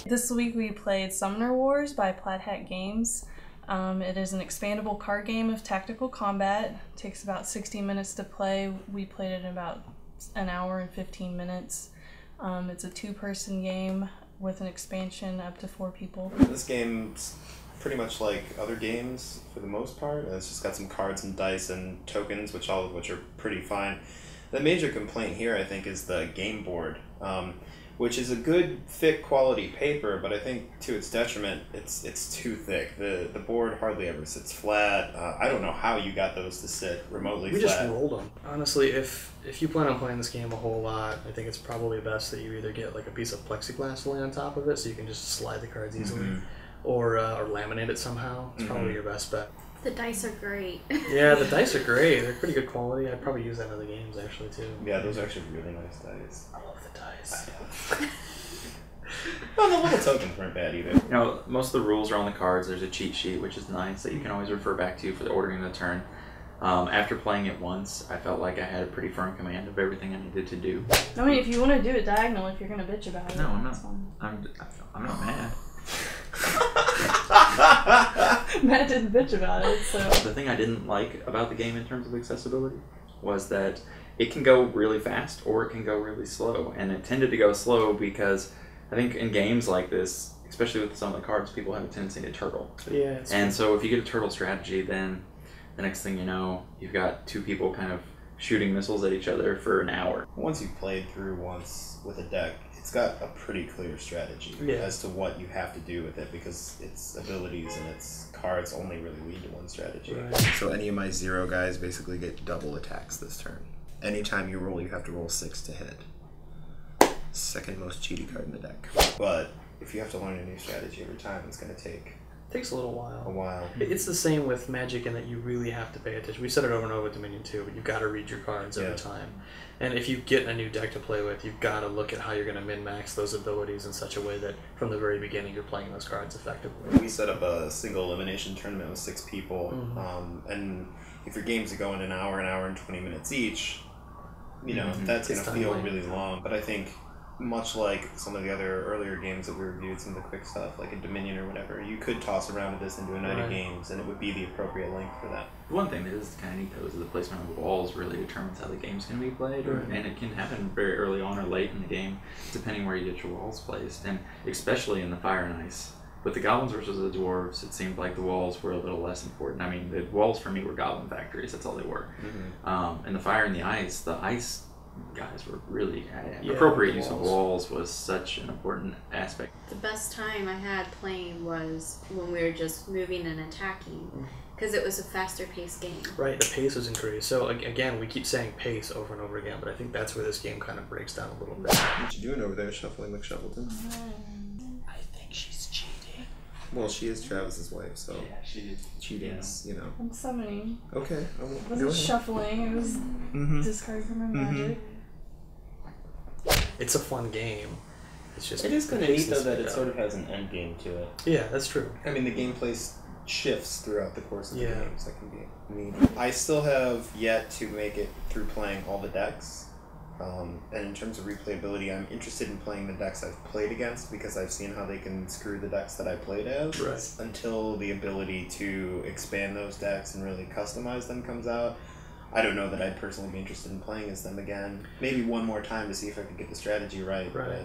This week we played Summoner Wars by Plaid Hat Games. It is an expandable card game of tactical combat. It takes about 60 minutes to play. We played it in about an hour and 15 minutes. It's a two-person game with an expansion up to 4 people. This game's pretty much like other games for the most part. It's just got some cards and dice and tokens, all of which are pretty fine. The major complaint here, I think, is the game board, which is a good, thick quality paper, but I think to its detriment, it's too thick. The board hardly ever sits flat. I don't know how you got those to sit remotely flat. We just rolled them. Honestly, if you plan on playing this game a whole lot, I think it's probably best that you either get like a piece of plexiglass to lay on top of it so you can just slide the cards easily, or laminate it somehow. It's probably your best bet. The dice are great. Yeah, the dice are great. They're pretty good quality. I'd probably use that in other games actually too. Yeah, those are actually really nice dice. I love the dice. Well, the little tokens weren't bad either. You know, most of the rules are on the cards. There's a cheat sheet, which is nice, that you can always refer back to for the ordering the turn. After playing it once, I felt like I had a pretty firm command of everything I needed to do. I mean, if you want to do it diagonal, if you're going to bitch about it. No, I'm not. I'm not mad. Matt didn't bitch about it, so... The thing I didn't like about the game in terms of accessibility was that it can go really fast or it can go really slow. And it tended to go slow because I think in games like this, especially with some of the cards, people have a tendency to turtle. Yeah. And so if you get a turtle strategy, then the next thing you know, you've got 2 people kind of shooting missiles at each other for an hour. Once you've played through once with a deck, it's got a pretty clear strategy as to what you have to do with it, because its abilities and its cards only really lead to one strategy. Right. So any of my 0 guys basically get double attacks this turn. Anytime you roll, you have to roll 6 to hit. Second most cheaty card in the deck. But if you have to learn a new strategy every time, it's going to take... Takes a little while. A while. It's the same with Magic in that you really have to pay attention. We said it over and over with Dominion too, but you've got to read your cards every time. And if you get a new deck to play with, you've got to look at how you're going to min-max those abilities in such a way that from the very beginning you're playing those cards effectively. We set up a single elimination tournament with 6 people, and if your games are going an hour and 20 minutes each, you know, that's going to feel really long. But I think much like some of the other earlier games that we reviewed, some of the quick stuff, like a Dominion or whatever, you could toss around this into a night of games, and it would be the appropriate length for that. One thing that is kind of neat, though, is the placement of the walls really determines how the game's going to be played, and it can happen very early on or late in the game, depending where you get your walls placed, and especially in the Fire and Ice. With the Goblins versus the Dwarves, it seemed like the walls were a little less important. I mean, the walls for me were Goblin factories, that's all they were. And the Fire and the Ice guys were really appropriate use of walls was such an important aspect. The best time I had playing was when we were just moving and attacking, because it was a faster paced game. Right, the pace was increased. So again, we keep saying pace over and over again, but I think that's where this game kind of breaks down a little bit. What you doing over there, shuffling McShuffleton? I think she's cheating. Well, she is Travis's wife, so yeah, she's cheating, you know. I'm summoning. Okay. It wasn't shuffling, it was discarding from my magic. It's a fun game. It's just... It is kind of neat, though, that it sort of has an end game to it. Yeah, that's true. I mean, the gameplay shifts throughout the course of the games. That can be neat. I still have yet to make it through playing all the decks. And in terms of replayability, I'm interested in playing the decks I've played against, because I've seen how they can screw the decks that I played as. Right. Until the ability to expand those decks and really customize them comes out, I don't know that I'd personally be interested in playing as them again. Maybe one more time to see if I could get the strategy right. Right.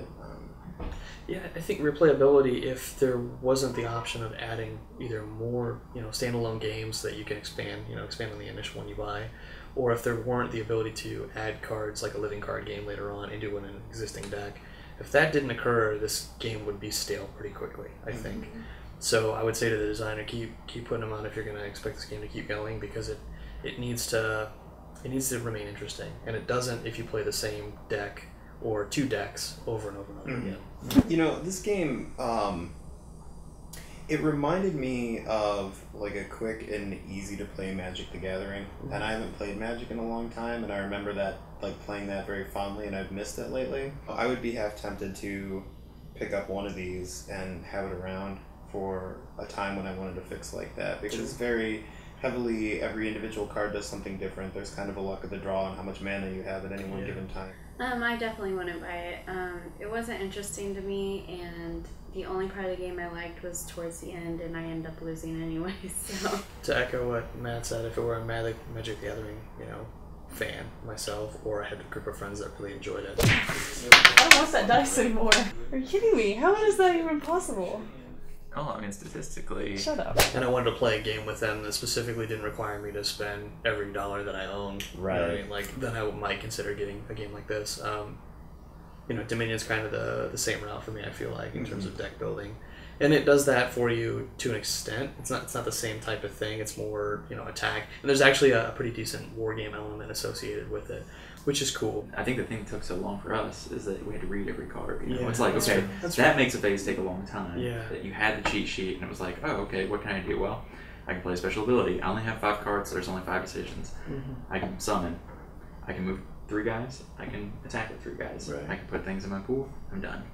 But, yeah, I think replayability, if there wasn't the option of adding either more, standalone games that you can expand on the initial one you buy, or if there weren't the ability to add cards like a living card game later on into an existing deck, if that didn't occur, this game would be stale pretty quickly, I think. So I would say to the designer, keep putting them on if you're going to expect this game to keep going, because it needs to remain interesting, and it doesn't if you play the same deck or 2 decks over and over and over again. You know, this game, it reminded me of like a quick and easy to play Magic the Gathering, and I haven't played Magic in a long time, and I remember that, like, playing that very fondly, and I've missed it lately. I would be half tempted to pick up one of these and have it around for a time when I wanted to fix like that, because it's very heavily every individual card does something different. There's kind of a luck of the draw on how much mana you have at any one given time. I definitely wouldn't buy it. It wasn't interesting to me, and the only part of the game I liked was towards the end, and I ended up losing anyway. So to echo what Matt said, if it were a Magic the Gathering, fan myself, or I had a group of friends that really enjoyed it. I don't want that dice anymore. Are you kidding me? How is that even possible? Oh, I mean, statistically. Shut up. And I wanted to play a game with them that specifically didn't require me to spend every dollar that I own. Right. You know what I mean? Like, then I might consider getting a game like this. Dominion's kind of the same route for me, I feel like, in terms of deck building. And it does that for you to an extent. It's not the same type of thing. It's more, attack. And there's actually a pretty decent war game element associated with it, which is cool. I think the thing that took so long for us is that we had to read every card. Yeah, It's like, that's okay, true. That's that right. makes a phase take a long time. Yeah. That you had the cheat sheet, and it was like, oh, okay, what can I do? Well, I can play a special ability. I only have 5 cards, so there's only 5 decisions. Mm-hmm. I can summon. I can move 3 guys. I can attack with 3 guys. Right. I can put things in my pool. I'm done.